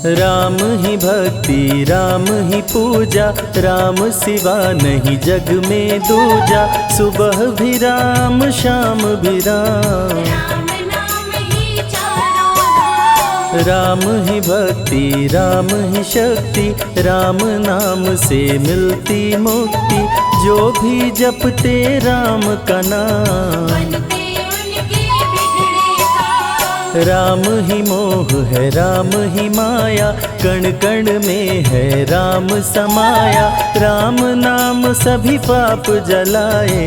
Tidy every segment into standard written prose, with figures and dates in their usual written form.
राम ही भक्ति राम ही पूजा, राम सिवा नहीं जग में दूजा। सुबह भी राम शाम भी राम, राम ही भक्ति राम ही शक्ति, राम नाम से मिलती मुक्ति। जो भी जपते राम का नाम, राम ही मोह है राम ही माया, कण कण में है राम समाया। राम नाम सभी पाप जलाए,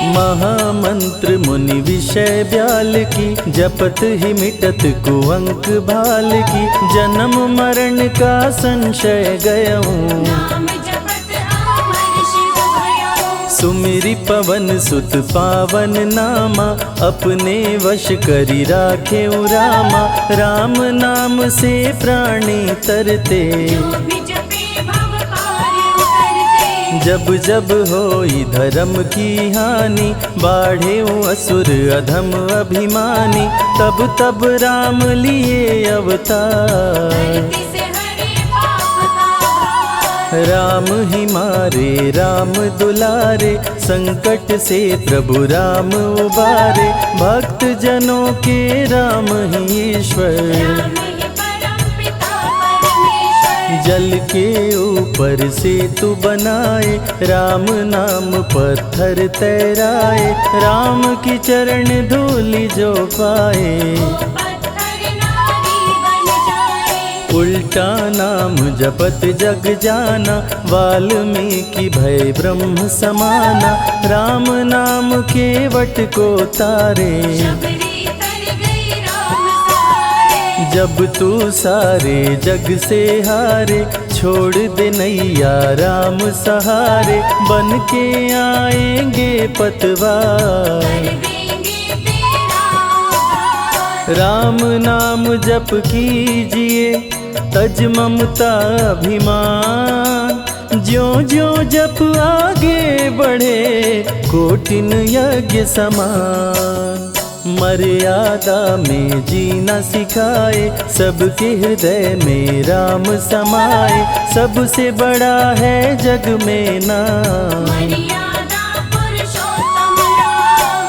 महामंत्र मुनि विषय ब्याल की, जपत ही मिटत कुअंक भाल की। जन्म मरण का संशय गयऊं, सुमिरि पवन सुत पावन नामा। अपने वश करी राखे रामा, राम नाम से प्राणी तरते। जब जब होई धर्म की हानि, बाढ़े असुर अधम अभिमानी। तब तब राम लिए अवतार, राम ही मारे राम दुलारे। संकट से प्रभु राम उबारे, भक्त जनों के राम ही ईश्वर। जल के ऊपर सेतु बनाए, राम नाम पत्थर तैराए। राम की चरण धूलि जो पाए, उल्टा नाम जपत जग जाना। वाल्मीकि भय ब्रह्म समाना, राम नाम के वट को तारे। जब तू सारे जग से हारे, छोड़ दे नैया राम सहारे। बन के आएंगे पतवार, राम नाम जप कीजिए तज ममता अभिमान। ज्यों ज्यों जप आगे बढ़े, कोटिन यज्ञ समान। मर्यादा में जीना सिखाए, सबके हृदय में राम समाए। सबसे बड़ा है जग में नाम,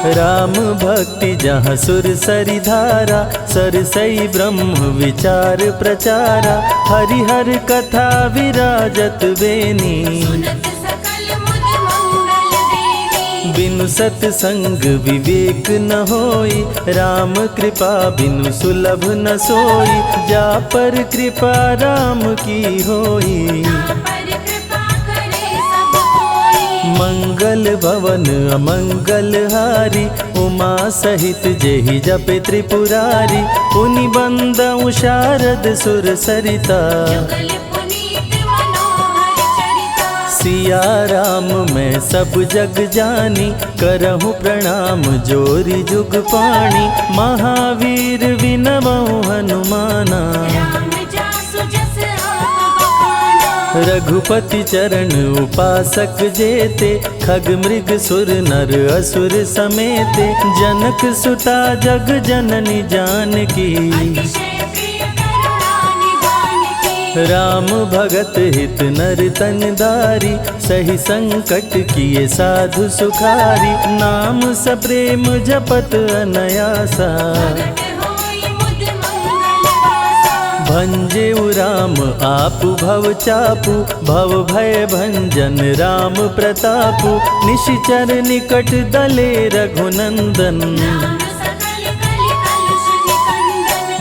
राम भक्ति जहाँ सुर सरि धारा। सरसई ब्रह्म विचार प्रचारा, हरिहर कथा विराजत बेनी। बिनु सत्संग विवेक न होई, राम कृपा बिनु सुलभ न सोई। जा पर कृपा राम की होई, मंगल भवन अमंगल हारी। उमा सहित जेहि जपे त्रिपुरारी, पुनि बंदउ शारद सुर सरिता। सिया राम मैं सब जग जानी, करहूँ प्रणाम जोरी जुग पाणी। महावीर विनवऊँ हनुमाना, रघुपति चरण उपासक जेते। खग मृग सुर नर असुर समेते, जनक सुता जग जननी जानकी। राम भगत हित नर तन दारी, सही संकट किए साधु सुखारी। नाम सप्रेम जपत अनयासा, भंजेउ राम आपु भव चापु। भव भय भंजन राम प्रतापु, निशिचर निकट दले रघुनंदन।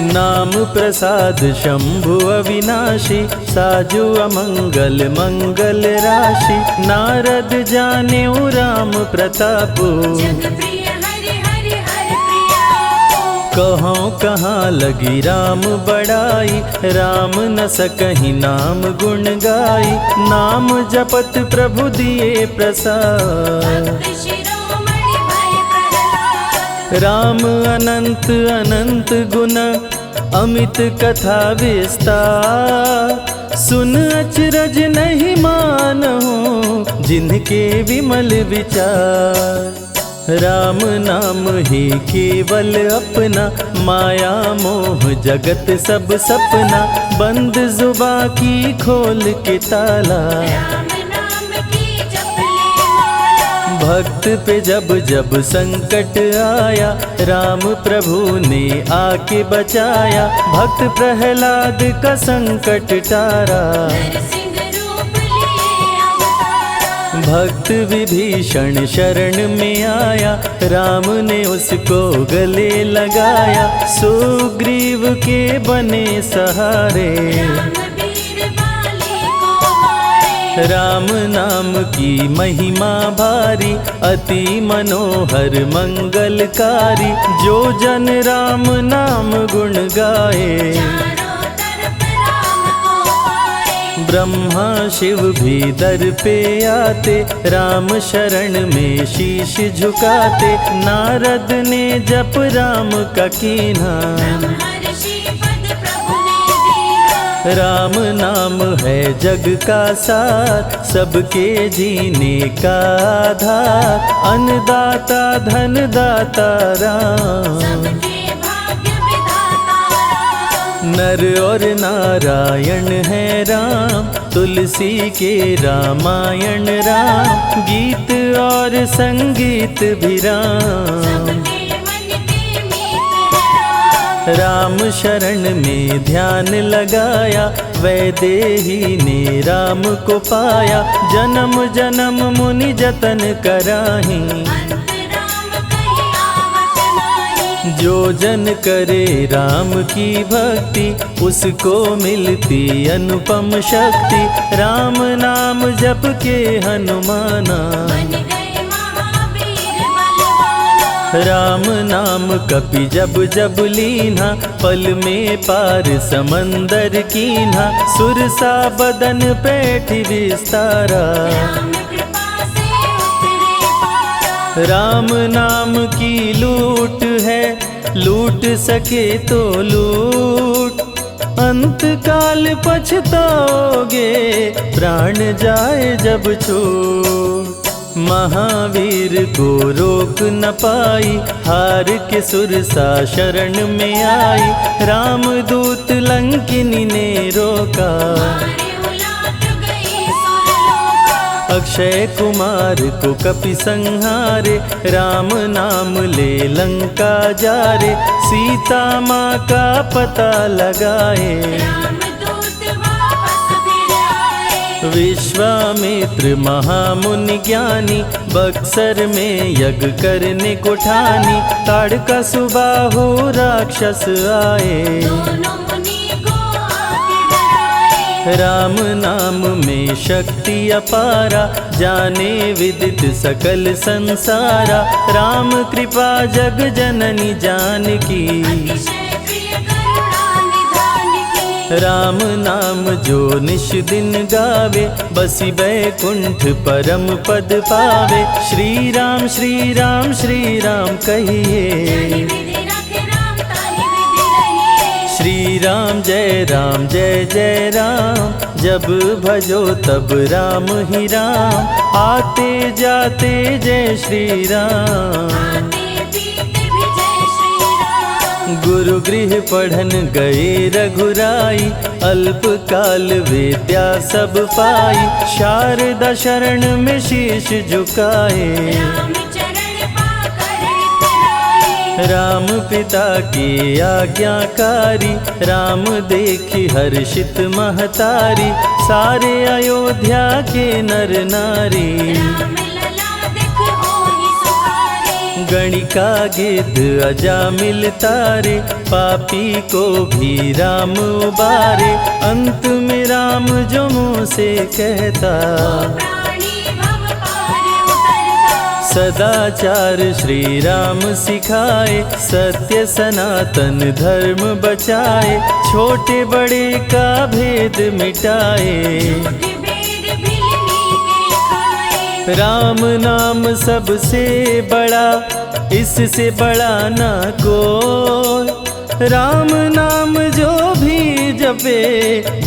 नाम प्रसाद शंभु अविनाशी, साजु अमंगल मंगल राशि। नारद जानेउ राम प्रतापु, कहाँ कहाँ लगी राम बड़ाई। राम न सकहि नाम गुण गाई, नाम जपत प्रभु दिए प्रसाद। राम अनंत अनंत गुण, अमित कथा विस्तार। सुन अचरज नहीं मानहु, जिनके विमल विचार। राम नाम ही केवल अपना, माया मोह जगत सब सपना, बंद जुबा की खोल के ताला, राम नाम की जप ले माला। भक्त पे जब जब संकट आया, राम प्रभु ने आके बचाया, भक्त प्रहलाद का संकट टारा, नरसिंह रूप लिए अवतारा। भक्त विभीषण शरण में आया, राम ने उसको गले लगाया, सुग्रीव के बने सहारे, राम वीर बाली को मारे। राम नाम की महिमा भारी, अति मनोहर मंगलकारी, जो जन राम नाम गुण गाए, चारों तरफ राम को पाए। ब्रह्मा शिव भी दर पे आते, राम शरण में शीश झुकाते, नारद ने जप राम का कीन्हा, ब्रह्मर्षि पद प्रभु ने दीना। राम नाम है जग का सार, सबके जीने का आधार, अन्नदाता धनदाता राम, सबके भाग्य विधाता राम। नर और नारायण है राम, तुलसी के रामायण राम, गीत और संगीत भी राम, सबके मन के मीत है राम। राम शरण में ध्यान लगाया, वैदेही ने राम को पाया, जन्म जन्म मुनि जतन कराही, अंत राम कहीं आवत नाही। जो जन करे राम की भक्ति, उसको मिलती अनुपम शक्ति, राम नाम जप के हनुमाना, बन गए महावीर बलवाना। राम नाम कपि जब जब लीन्हा, पल में पार समंदर कीन्हा, सुरसा बदन पैठ विस्तारा, राम कृपा से उतरे पारा। राम नाम की लूट है, लूट सके तो लूट, अंत काल पछताओगे, प्राण जाए जब छूट, महावीर को रोक न पाई, हार के सुरसा शरण में आई, रामदूत लंकिनी ने रोका, मारे उलाट गई सुरलोका। अक्षय कुमार को कपि संहारे, राम नाम ले लंका जारे, सीता माँ का पता लगाए, रामदूत वापस फिर आए। विश्वामित्र महामुनि ज्ञानी, बक्सर में यज्ञ करने को ठानी, ताड़का सुबाहु राक्षस आए, दोनों मुनि को आके डराए। राम नाम में शक्ति अपारा, जाने विदित सकल संसारा, राम कृपा जग जननी जानकी, अतिशय प्रिय करुणा निधान की। राम नाम जो निश दिन गावे, बसी बैकुंठ परम पद पावे, श्री राम श्री राम श्री राम जानि कहिए, विधि रखे राम ताहि विधि रहिए। श्री राम जय जय राम, जब भजो तब राम ही राम, आते जाते जय श्री राम, आते पीते भी जय श्री राम। गुरु गृह पढ़न गए रघुराई, अल्प काल विद्या सब पाई, शारदा शरण में शीश झुकाए, राम चरण पाकर इतराए। राम पिता की आज्ञाकारी, राम देखी हर्षित महतारी, सारे अयोध्या के नर नारी, राम लला दिख होहि सुखारे। गणिका गिद्ध अजामिल तारे, पापी को भी राम उबारे, अंत में राम जो मुँह से कहता, प्राणी भव पार उतरता। सदाचार श्री राम सिखाए, सत्य सनातन धर्म बचाए, छोटे बड़े का भेद मिटाए, झूठ भेद भिलनी के खाए। राम नाम सबसे बड़ा, इससे बड़ा ना कोई, राम नाम जो भी जपे,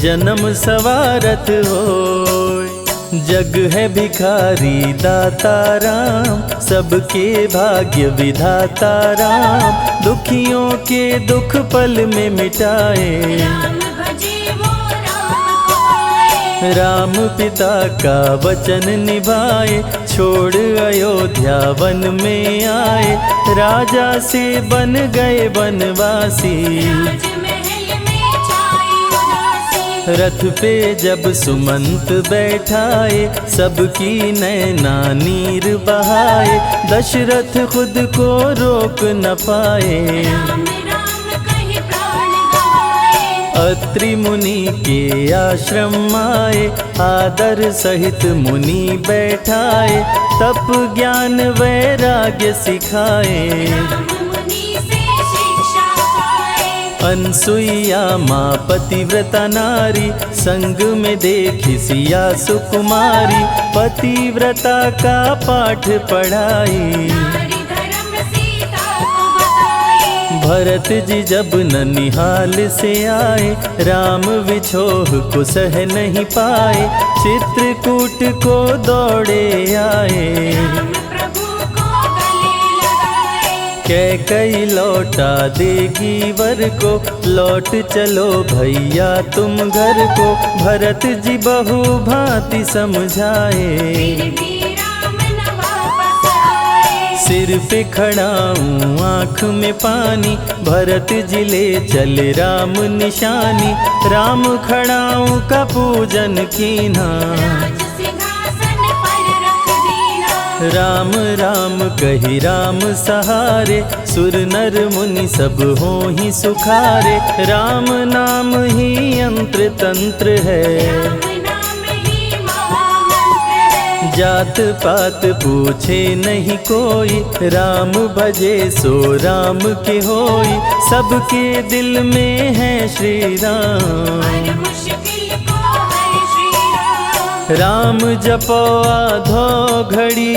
जन्म सवारत होय, जग है भिखारी दाता राम, सबके भाग्य विधाता राम, दुखियों के दुख पल में मिटाए। राम भजे वो राम को पाए। राम पिता का वचन निभाए, छोड़ अयोध्या वन में आए, राजा से बन गए वनवासी। राजमहल में छाई उदासी। रथ पे जब सुमंत बैठाए, सबकी नैना नीर बहाए, दशरथ खुद को रोक न पाए। राम राम कहि प्राण गवाए। अत्रि मुनि के आश्रम आए, आदर सहित मुनि बैठाए, तप ज्ञान वैराग्य सिखाए। राम मुनि से शिक्षा पाए। अनसुईया माँ पतिव्रता नारी, संग में देखी सिया सुकुमारी, पतिव्रता का पाठ पढ़ाई। नारी धर्म सीता को बताए। भरत जी जब ननिहाल से आए, राम विछोह को सह नहीं पाए, चित्रकूट को दौड़े आए। राम प्रभु को गले लगाए। कैकई लौटा देगी वर को, लौट चलो भैया तुम घर को, भरत जी बहु भांति समझाए। फिर भी राम न वापस आए। सिर पे खड़ाऊं आँख में पानी, भरत जी ले चले राम निशानी, राम खड़ाऊं का पूजन कीना। राज सिंहासन पर रख दीना। राम राम कही राम सहारे, सुर नर मुनि सब हो ही सुखारे, राम नाम ही यंत्र तंत्र है। राम नाम ही महामंत्र है। जात पात पूछे नहीं कोई, राम भजे सो राम के होई, सबके दिल में है श्री राम। हर मुश्किल को हर श्री राम। राम जपो आधो घड़ी,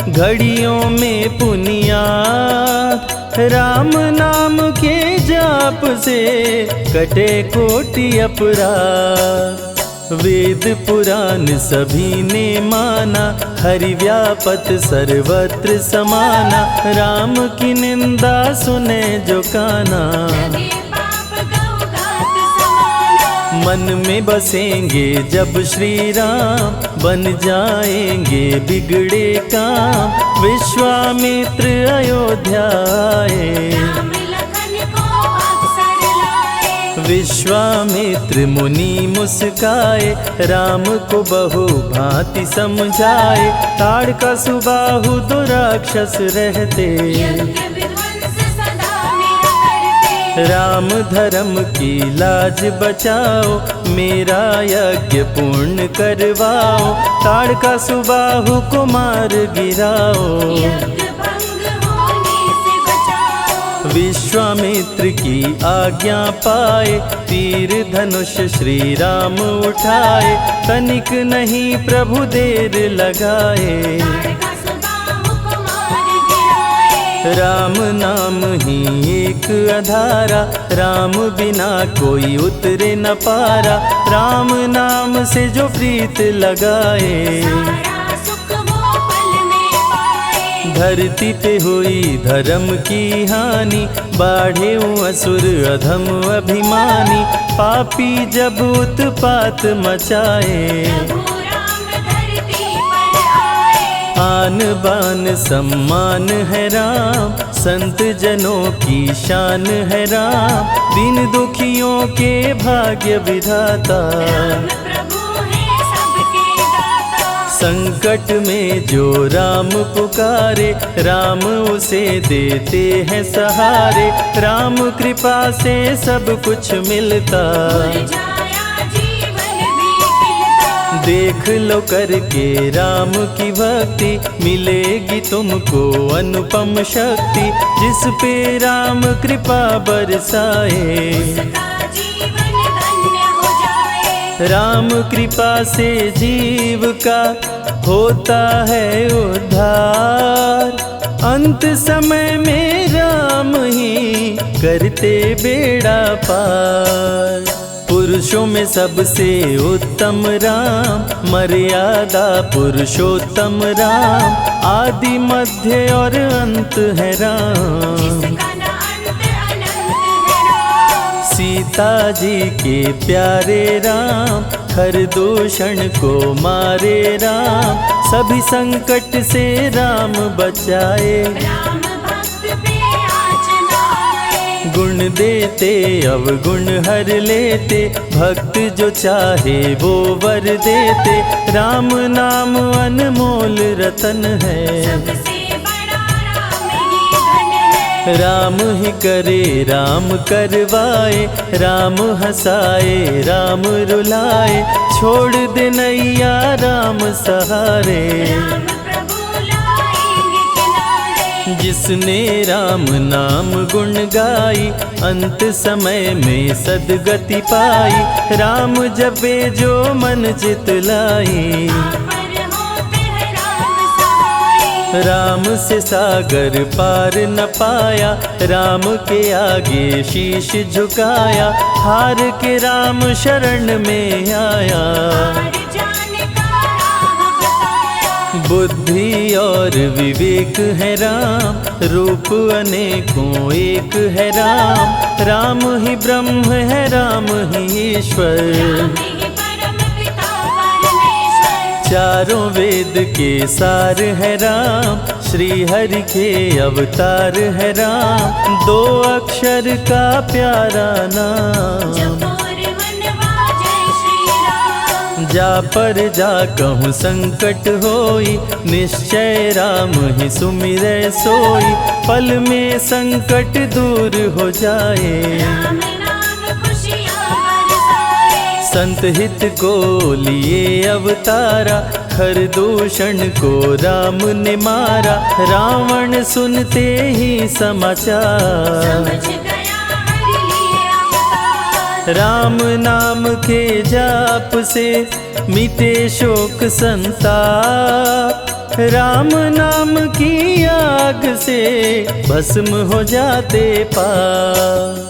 घड़ियों में पुनियात, राम नाम के जाप से कटे कोटि अपराध। वेद पुराण सभी ने माना, हरि व्यापत सर्वत्र समाना, राम की निंदा सुने जो काना। लगे पाप गौ घात समाना। मन में बसेंगे जब श्री राम, बन जाएंगे बिगड़े काम, विश्वामित्र अयोध्या आए। राम लखन को अवसर लाए। विश्वामित्र मुनि मुस्काए, राम को बहु भांति समझाए, ताड़का सुबाहु दो राक्षस रहते, यज्ञ विध्वंस सदा मेरा करते। राम धर्म की लाज बचाओ, मेरा यज्ञ पूर्ण करवाओ, ताड़का सुबाहु को मार गिराओ। यज्ञ भंग होने से बचाओ। विश्वामित्र की आज्ञा पाए, तीर धनुष श्री राम उठाए, तनिक नहीं प्रभु देर लगाए। ताड़का सुबाहु को मार गिराए। राम नाम ही एक आधारा, राम बिना कोई उतरे न पारा, राम नाम से जो प्रीत लगाए। सारा सुख वो पल में पाए। धरती पे हुई धर्म की हानि, बाढ़े असुर अधम अभिमानी, पापी जब उत्पात मचाए। प्रभु राम धरती पर आए। आन बान सम्मान है राम, संत जनों की शान है राम, दीन दुखियों के भाग्य विधाता। राम प्रभु है सबके दाता। संकट में जो राम पुकारे, राम उसे देते हैं सहारे, राम कृपा से सब कुछ मिलता। मुरझाया जीवन भी खिलता। देख लो करके राम की भक्ति, मिलेगी तुमको अनुपम शक्ति, जिस पे राम कृपा बरसाए। उसका जीवन धन्य हो जाए। राम कृपा से जीव का होता है उद्धार, अंत समय में राम ही करते बेड़ा पार। पुरुषों में सबसे उत्तम राम, मर्यादा पुरुषोत्तम राम, आदि मध्य और अंत है राम। जिसका न अंत अनंत है राम। सीता जी के प्यारे राम, हर दूषण को मारे राम, सभी संकट से राम बचाए। राम भक्त पे आँच न आए। गुण देते अवगुण हर लेते, भक्त जो चाहे वो वर देते। राम नाम अनमोल रतन है, सबसे बड़ा राम ही धन है। राम ही करे राम करवाए, राम हंसाए राम रुलाए, छोड़ दे नैया राम सहारे। राम प्रभु लाएंगे किनारे। जिसने राम नाम गुण गाई, अंत समय में सदगति पाई। राम जपे जो मन चित लाई, पर होते हैं राम सहाय। राम से सागर पार न पाया, राम के आगे शीश झुकाया। हार के राम शरण में आया, हार जाने का राह बताया। बुद्धि और विवेक है राम, रूप अनेकों एक है राम। राम ही ब्रह्म है राम ही ईश्वर, राम ही परम पिता परमेश्वर। चारों वेद के सार है राम, श्री हरि के अवतार है राम। दो अक्षर का प्यारा नाम, जपोर वनवा जय श्री राम। जा पर जा कहूँ संकट होई, निश्चय राम ही सुमिरै सोई। पल में संकट दूर हो जाए, राम नाम खुशियाँ बरसाए। संत हित को लिए अवतारा, हर दूषण को राम ने मारा। रावण सुनते ही समाचार, समझ गया हरि लिए अवतार। राम नाम के जाप से मिटे शोक संताप। राम नाम की आग से भस्म हो जाते पाप।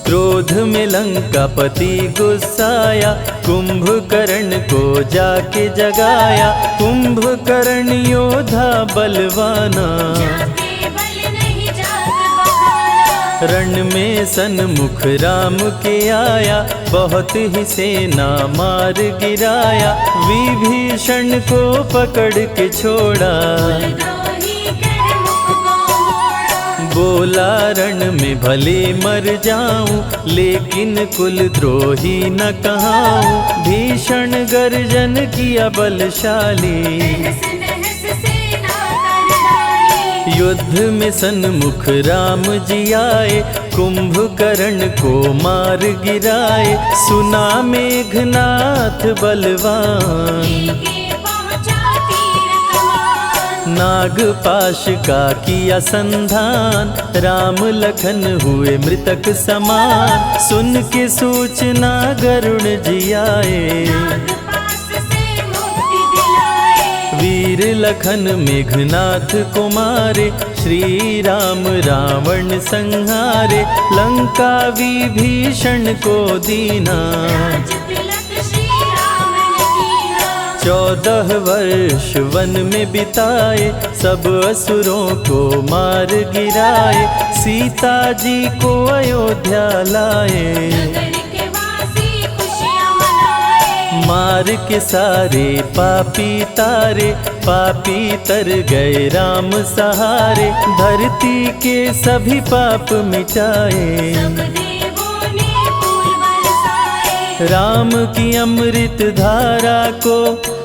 क्रोध में लंकापति गुस्साया, कुंभकर्ण को जाके जगाया। कुंभकर्ण योद्धा बलवाना, जाके बल नहीं जाग बहाना। रण में सन्मुख राम के आया, बहुत ही सेना मार गिराया। विभीषण को पकड़ के छोड़ा, द्रोही कर मुख को मोड़ा। बोला रण में भले मर जाऊं, लेकिन कुल द्रोही न कहाऊं। भीषण गर्जन किया बलशाली, तहस नहस सेना कर डाली। युद्ध में सन्मुख राम जी आए, कुंभकर्ण को मार गिराए। सुना मेघनाथ बलवान, लेके पहुँचा तीर कमान। नागपाश का किया संधान, राम लखन हुए मृतक समान। सुन के सूचना गरुण जी आए, नागपाश से मुक्ति दिलाए। वीर लखन मेघनाथ को मारे। श्री राम रावण संहारे, लंका विभीषण को दीना। राज तिलक श्री राम ने कीना। 14 वर्ष वन में बिताए, सब असुरों को मार गिराए। सीता जी को अयोध्या लाए, नगर के वासी खुशियाँ मनाए। मार के सारे पापी तारे। पापी तर गए राम सहारे, धरती के सभी पाप मिटाए। सब देवों ने फूल बरसाए। राम की अमृत धारा को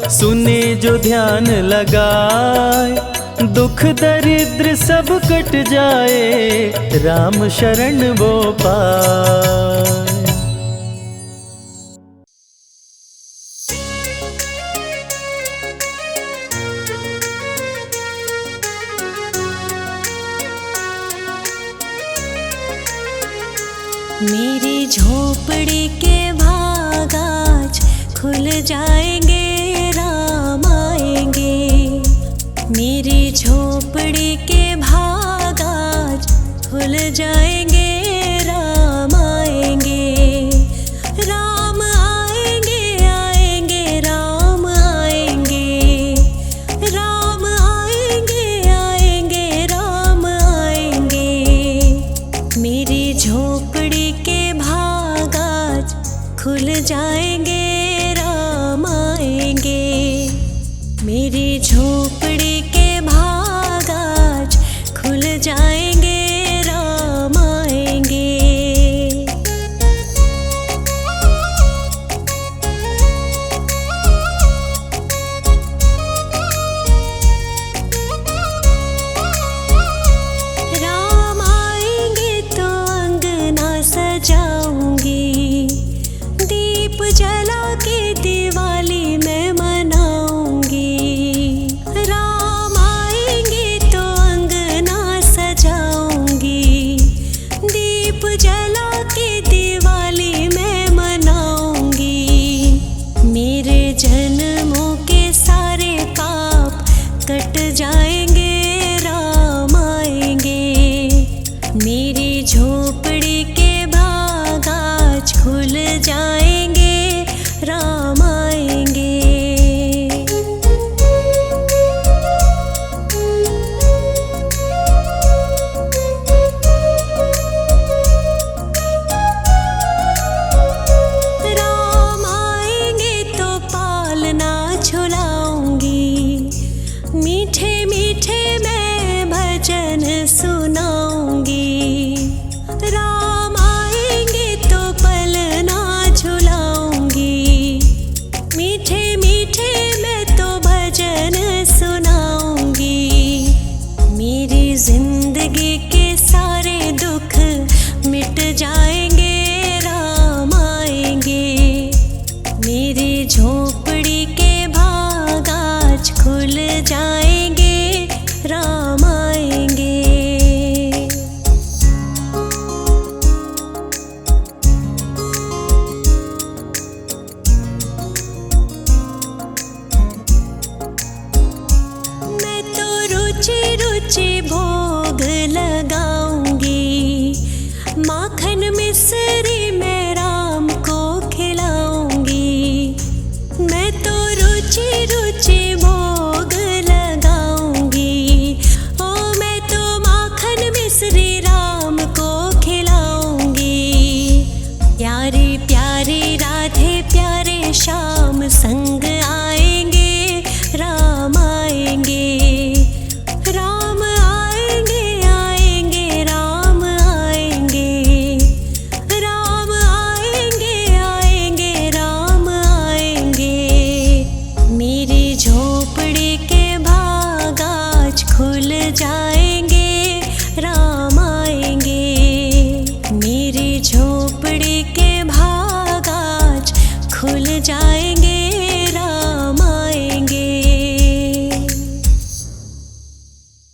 सुने जो ध्यान लगाए। दुख दरिद्र सब कट जाए, राम शरण वो पाए। मेरी झोपड़ी के भाग आज खुल जाएंगे, राम आएंगे। मेरी झोपड़ी के भाग आज खुल जाएंगे, राम आएंगे। राम खुल जाएंगे, राम आएंगे। मेरी झोपड़ी के भाग आज खुल जाएंगे, राम आएंगे। राम आएंगे तो अंगना सजाऊंगी, दीप जला के दिवाली मैं मनाऊंगी। राम आएंगे तो अंगना सजाऊंगी, दीप जला के दिवाली मैं मनाऊंगी। मेरे जन्मों के सारे पाप कट जाएंगे, राम आएंगे। मेरी झोपड़ी के भाग आज खुल जाएंगे, राम आएंगे। राम आएंगे तो पालना झुलाऊंगी, मीठे मीठे मैं भजन सुनाऊंगी। राम आएंगे तो पलना झुलाऊंगी, मीठे मीठे मैं तो भजन सुनाऊंगी। मेरी जिंदगी के सारे दुख मिट जाएंगे, राम आएंगे। मेरी झोपड़ी के भाग आज खुल जाएंगे, राम आएंगे। मैं तो रुचि रुचि भोग लगाऊंगी, माखन मिश्री मैं राम को खिलाऊंगी। मैं तो रुचि रुचि भोग लगाऊंगी, ओ मैं तो माखन मिश्री राम को खिलाऊंगी। प्यारे प्यारे राधे प्यारे श्याम संग आएंगे, राम आएंगे। राम आएंगे आएंगे राम आएंगे, राम आएंगे आएंगे राम आएंगे। मेरी झोपड़ी के भाग आज खुल जाए।